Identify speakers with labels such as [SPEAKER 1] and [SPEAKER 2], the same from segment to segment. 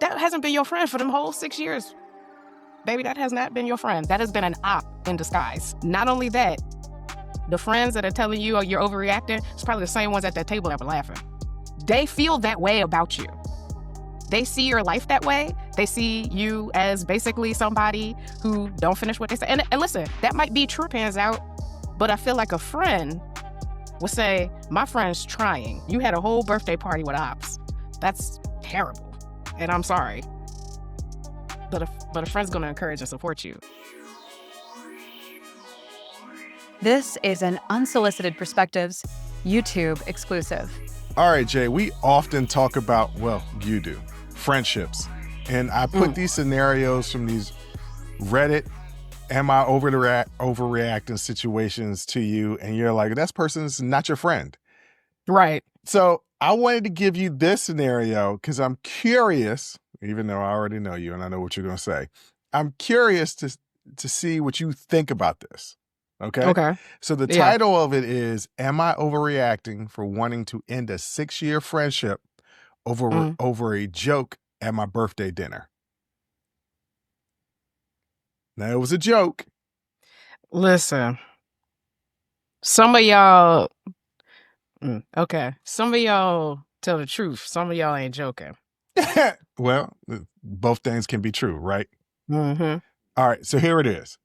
[SPEAKER 1] That hasn't been your friend for them whole 6 years. Baby, that has not been your friend. That has been an op in disguise. Not only that, the friends that are telling you you're overreacting, it's probably the same ones at that table that were laughing. They feel that way about you. They see your life that way. They see you as basically somebody who don't finish what they say. And listen, that might be true, pans out, but I feel like a friend would say, my friend's trying. You had a whole birthday party with ops. That's terrible. And I'm sorry. But a friend's gonna encourage and support you.
[SPEAKER 2] This is an Unsolicited Perspectives YouTube exclusive.
[SPEAKER 3] All right, Jay, we often talk about, well, you do, friendships. And I put these scenarios from these Reddit, am I overreacting situations to you? And you're like, that person's not your friend.
[SPEAKER 1] Right.
[SPEAKER 3] So I wanted to give you this scenario because I'm curious, even though I already know you and I know what you're going to say. I'm curious to see what you think about this. Okay. So the title of it is, am I overreacting for wanting to end a 6-year friendship over a joke at my birthday dinner? Now, it was a joke.
[SPEAKER 1] Listen, some of y'all, some of y'all tell the truth. Some of y'all ain't joking.
[SPEAKER 3] Well, both things can be true, right?
[SPEAKER 1] Mm-hmm.
[SPEAKER 3] All right, so here it is.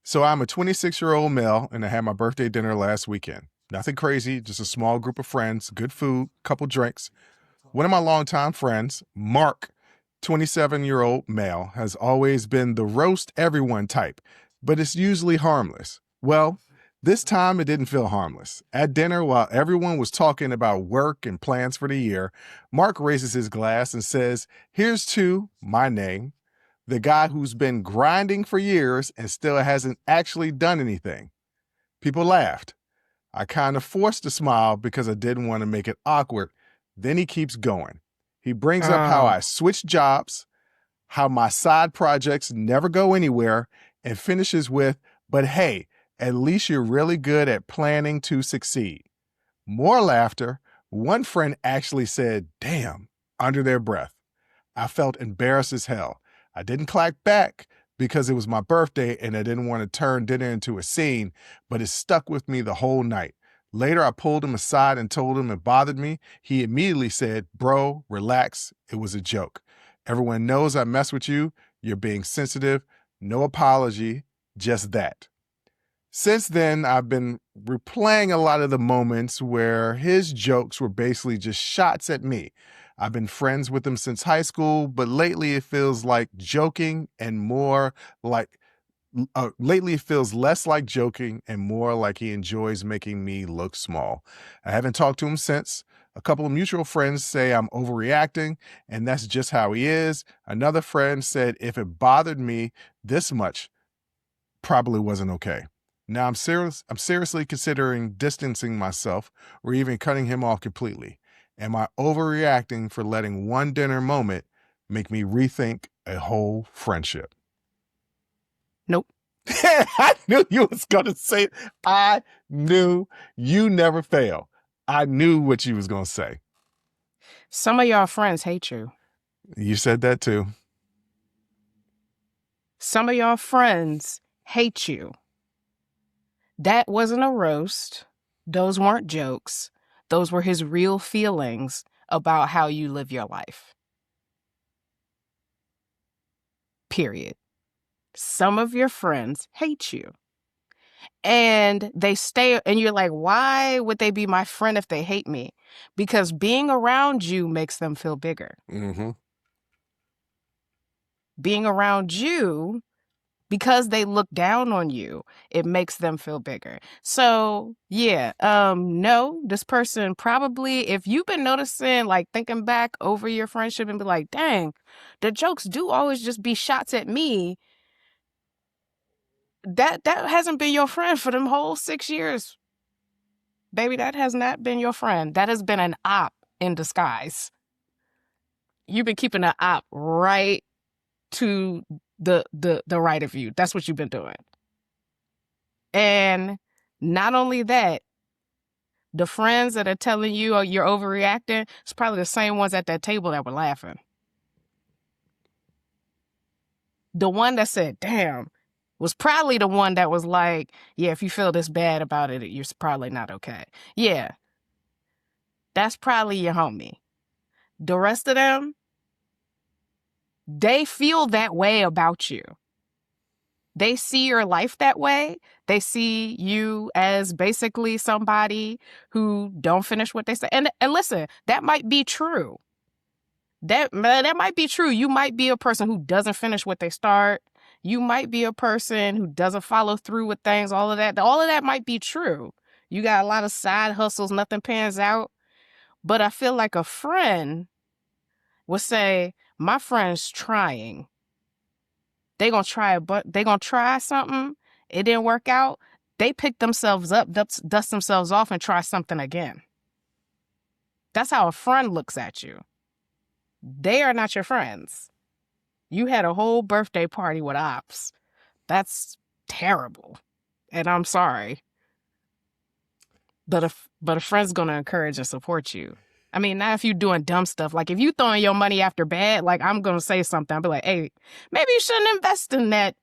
[SPEAKER 3] So I'm a 26-year-old male, and I had my birthday dinner last weekend. Nothing crazy, just a small group of friends, good food, couple drinks. One of my longtime friends, Mark, 27-year-old male, has always been the roast everyone type, but it's usually harmless. Well, this time it didn't feel harmless. At dinner, while everyone was talking about work and plans for the year, Mark raises his glass and says, "Here's to my name, the guy who's been grinding for years and still hasn't actually done anything." People laughed. I kind of forced a smile because I didn't want to make it awkward. Then he keeps going. He brings up how I switched jobs, how my side projects never go anywhere, and finishes with, "But hey, at least you're really good at planning to succeed." More laughter. One friend actually said, "Damn," under their breath. I felt embarrassed as hell. I didn't clap back because it was my birthday and I didn't want to turn dinner into a scene, but it stuck with me the whole night. Later, I pulled him aside and told him it bothered me. He immediately said, "Bro, relax. It was a joke. Everyone knows I mess with you. You're being sensitive. No apology, just that." Since then, I've been replaying a lot of the moments where his jokes were basically just shots at me. I've been friends with him since high school, but lately it feels like joking and more like lately it feels less like joking and more like he enjoys making me look small. I haven't talked to him since. A couple of mutual friends say I'm overreacting, and that's just how he is. Another friend said if it bothered me this much, probably wasn't okay. Now I'm seriously considering distancing myself or even cutting him off completely. Am I overreacting for letting one dinner moment make me rethink a whole friendship?
[SPEAKER 1] Nope.
[SPEAKER 3] I knew you was going to say it. I knew you never fail. I knew what you was going to say.
[SPEAKER 1] Some of y'all friends hate you.
[SPEAKER 3] You said that too.
[SPEAKER 1] Some of y'all friends hate you. That wasn't a roast. Those weren't jokes. Those were his real feelings about how you live your life. Period. Some of your friends hate you. And they stay, and you're like, why would they be my friend if they hate me? Because being around you makes them feel bigger.
[SPEAKER 3] Mm-hmm.
[SPEAKER 1] Being around you, because they look down on you, it makes them feel bigger. So yeah, no, this person probably, if you've been noticing, like thinking back over your friendship and be like, dang, the jokes do always just be shots at me. That hasn't been your friend for them whole 6 years. Baby, that has not been your friend. That has been an op in disguise. You've been keeping an op right to the right of you. That's what you've been doing. And not only that, the friends that are telling you you're overreacting, it's probably the same ones at that table that were laughing. the one that said, damn, was probably the one that was like, yeah, if you feel this bad about it, you're probably not okay. Yeah. That's probably your homie. The rest of them, they feel that way about you. They see your life that way. They see you as basically somebody who don't finish what they say. And listen, that might be true. That might be true. You might be a person who doesn't finish what they start. You might be a person who doesn't follow through with things. All of that might be true. You got a lot of side hustles, nothing pans out. But I feel like a friend would say, my friend's trying. They gonna try they gonna try something. It didn't work out. They pick themselves up, dust themselves off, and try something again. That's how a friend looks at you. They are not your friends. You had a whole birthday party with ops. That's terrible. And I'm sorry. But a friend's gonna encourage and support you. I mean, not if you're doing dumb stuff. Like if you throwing your money after bad, like I'm gonna say something. I'll be like, hey, maybe you shouldn't invest in that,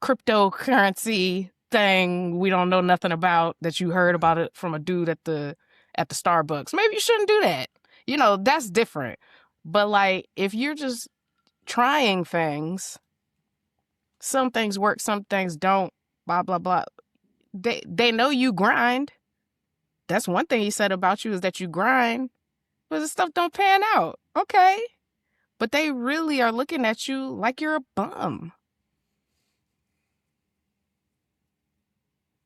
[SPEAKER 1] cryptocurrency thing we don't know nothing about, that you heard about it from a dude at the Starbucks. Maybe you shouldn't do that. That's different. But like if you're just trying things, some things work, some things don't, blah, blah, blah. They know you grind. That's one thing he said about you, is that you grind, but the stuff don't pan out. Okay. But they really are looking at you like you're a bum.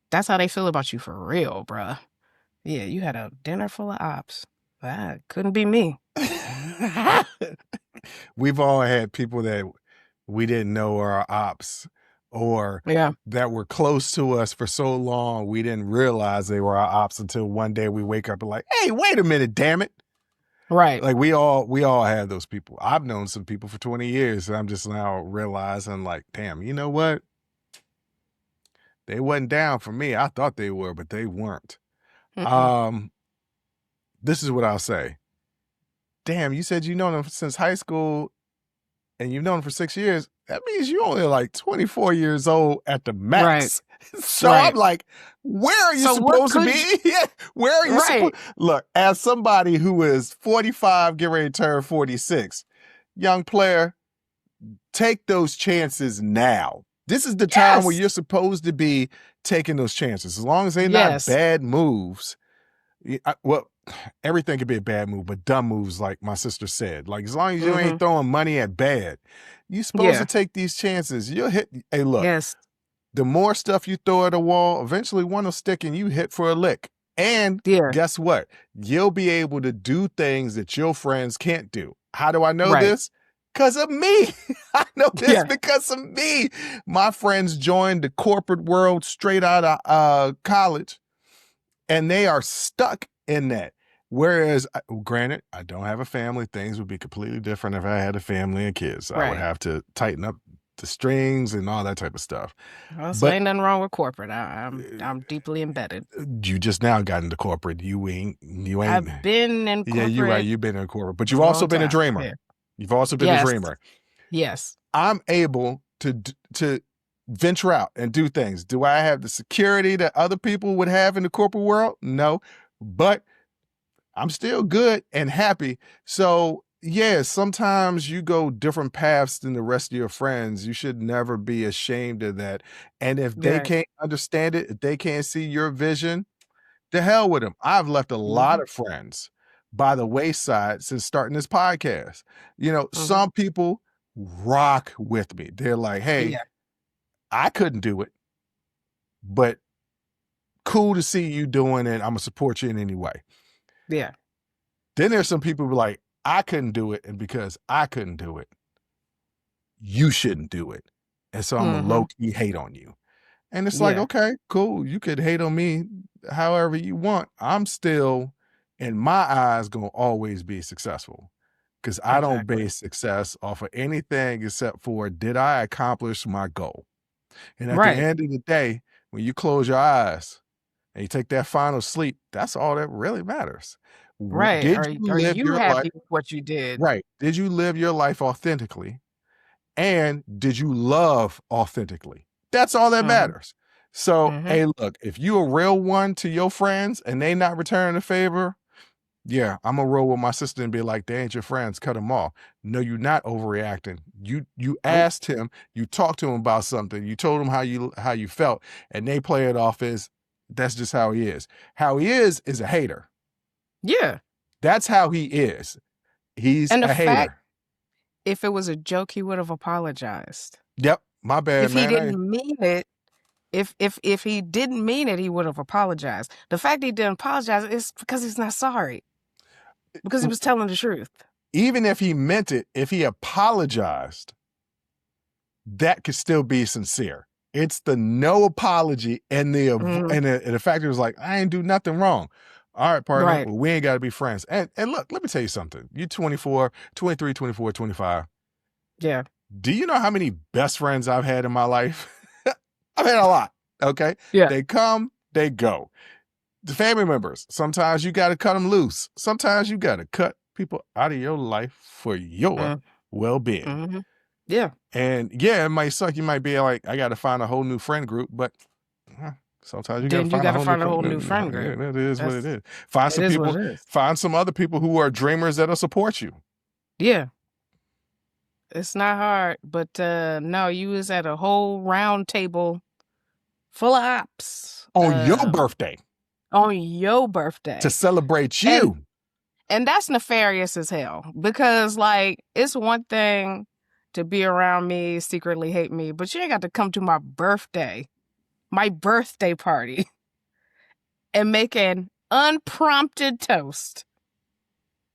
[SPEAKER 1] That's how they feel about you for real, bruh. Yeah, you had a dinner full of ops. That couldn't be me.
[SPEAKER 3] We've all had people that we didn't know were our ops, or that were close to us for so long we didn't realize they were our ops until one day we wake up and like, hey, wait a minute, damn it.
[SPEAKER 1] Right.
[SPEAKER 3] Like we all have those people. I've known some people for 20 years, and I'm just now realizing like, damn, you know what? They wasn't down for me. I thought they were, but they weren't. This is what I'll say. Damn, you said you know them since high school and you've known them for 6 years. That means you only like 24 years old at the max. Right. So I'm like, where are you supposed to be? Yeah, where are you supposed? Look, as somebody who is 45, get ready to turn 46, young player, take those chances now. This is the time where you're supposed to be taking those chances. As long as they're not bad moves. Well, everything could be a bad move, but dumb moves, like my sister said. Like, as long as you ain't throwing money at bad, you're supposed to take these chances. You'll hit. Hey, look, the more stuff you throw at a wall, eventually one will stick and you hit for a lick. And guess what? You'll be able to do things that your friends can't do. How do I know this? Because of me. I know this because of me. My friends joined the corporate world straight out of college, and they are stuck in that. Whereas, granted, I don't have a family. Things would be completely different if I had a family and kids. I would have to tighten up the strings and all that type of stuff.
[SPEAKER 1] Well, so ain't nothing wrong with corporate. I'm deeply embedded.
[SPEAKER 3] You just now got into corporate. You ain't.
[SPEAKER 1] I've been in corporate.
[SPEAKER 3] Yeah, you're right. You've been in corporate, but you've also been a dreamer. Yeah. You've also been a dreamer.
[SPEAKER 1] Yes.
[SPEAKER 3] I'm able to venture out and do things. Do I have the security that other people would have in the corporate world? No, but I'm still good and happy. So yeah, sometimes you go different paths than the rest of your friends. You should never be ashamed of that. And if they can't understand it, if they can't see your vision, the hell with them. I've left a lot of friends by the wayside since starting this podcast. Some people rock with me. They're like, hey, I couldn't do it, but cool to see you doing it. I'm going to support you in any way.
[SPEAKER 1] Yeah.
[SPEAKER 3] Then there's some people who are like, I couldn't do it, and because I couldn't do it, you shouldn't do it. And so I'm going to low-key hate on you. And it's like, okay, cool. You could hate on me however you want. I'm still, in my eyes, going to always be successful, because I don't base success off of anything except for, did I accomplish my goal? And at the end of the day, when you close your eyes and you take that final sleep, that's all that really matters.
[SPEAKER 1] Right. Are you happy with what you did?
[SPEAKER 3] Right. Did you live your life authentically? And did you love authentically? That's all that matters. So, hey, look, if you a real one to your friends and they not returning the favor, yeah, I'm gonna roll with my sister and be like, they ain't your friends, cut them off. No, you're not overreacting. You asked him, you talked to him about something, you told him how you felt, and they play it off as that's just how he is. How he is a hater.
[SPEAKER 1] Yeah.
[SPEAKER 3] That's how he is. He's
[SPEAKER 1] And the
[SPEAKER 3] a hater.
[SPEAKER 1] fact, if it was a joke, he would have apologized.
[SPEAKER 3] Yep, my bad,
[SPEAKER 1] If
[SPEAKER 3] man.
[SPEAKER 1] he didn't mean it, if he didn't mean it, he would have apologized. The fact he didn't apologize is because he's not sorry. Because he was telling the truth.
[SPEAKER 3] Even if he meant it, if he apologized, that could still be sincere. It's the no apology and the fact it was like, I ain't do nothing wrong. All right, partner,
[SPEAKER 1] Right.
[SPEAKER 3] well, we ain't got to be friends. And look, let me tell you something. You're 24, 23, 24, 25.
[SPEAKER 1] Yeah.
[SPEAKER 3] Do you know how many best friends I've had in my life? I've had a lot, okay?
[SPEAKER 1] Yeah.
[SPEAKER 3] They come, they go. The family members, sometimes you got to cut them loose. Sometimes you got to cut people out of your life for your well-being.
[SPEAKER 1] Mm-hmm. Yeah.
[SPEAKER 3] And yeah, it might suck. You might be like, I got to find a whole new friend group, but sometimes you got to find a whole new friend group. Yeah, it is what it is. Find some people, find some other people who are dreamers that'll support you.
[SPEAKER 1] Yeah. It's not hard, but no, you was at a whole round table full of ops.
[SPEAKER 3] On your birthday.
[SPEAKER 1] On your birthday.
[SPEAKER 3] To celebrate you.
[SPEAKER 1] And that's nefarious as hell. Because, like, it's one thing to be around me, secretly hate me, but you ain't got to come to my birthday party, and make an unprompted toast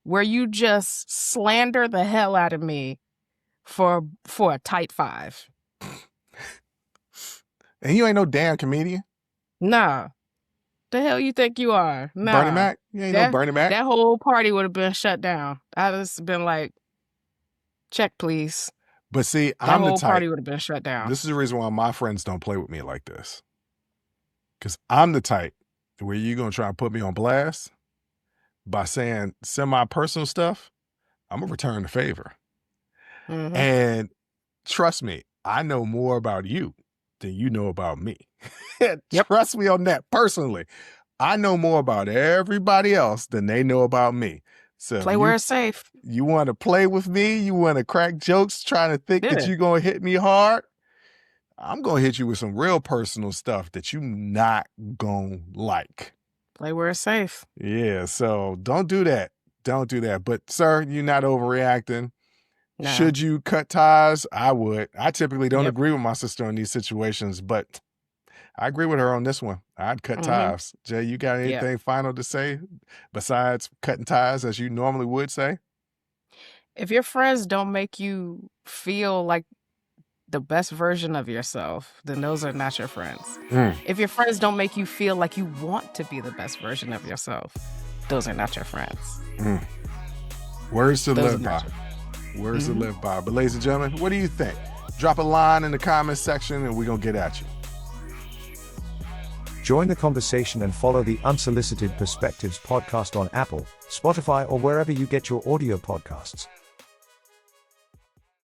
[SPEAKER 1] where you just slander the hell out of me for a tight five.
[SPEAKER 3] And you ain't no damn comedian?
[SPEAKER 1] Nah. The hell you think you are? Nah.
[SPEAKER 3] Bernie Mac? You ain't no Bernie Mac?
[SPEAKER 1] That whole party would have been shut down. I'd just been like, check, please.
[SPEAKER 3] But see,
[SPEAKER 1] that
[SPEAKER 3] I'm the
[SPEAKER 1] whole
[SPEAKER 3] type.
[SPEAKER 1] Party would have been shut down.
[SPEAKER 3] This is the reason why my friends don't play with me like this. Because I'm the type where you're going to try and put me on blast by saying semi-personal stuff. I'm going to return the favor. And trust me, I know more about you than you know about me. Trust me on that personally. I know more about everybody else than they know about me. So
[SPEAKER 1] play where it's safe.
[SPEAKER 3] You want to play with me? You want to crack jokes trying to think that you're going to hit me hard? I'm going to hit you with some real personal stuff that you not going to like.
[SPEAKER 1] Play where it's safe.
[SPEAKER 3] Yeah, so don't do that. Don't do that. But, sir, you're not overreacting. No. Should you cut ties? I would. I typically don't agree with my sister in these situations, but I agree with her on this one. I'd cut ties. Jay, you got anything final to say besides cutting ties as you normally would say?
[SPEAKER 1] If your friends don't make you feel like the best version of yourself, then those are not your friends. If your friends don't make you feel like you want to be the best version of yourself, those are not your friends.
[SPEAKER 3] Words to live by. Words to live by. But ladies and gentlemen, what do you think? Drop a line in the comments section and we're going to get at you.
[SPEAKER 4] Join the conversation and follow the Unsolicited Perspectives podcast on Apple, Spotify, or wherever you get your audio podcasts.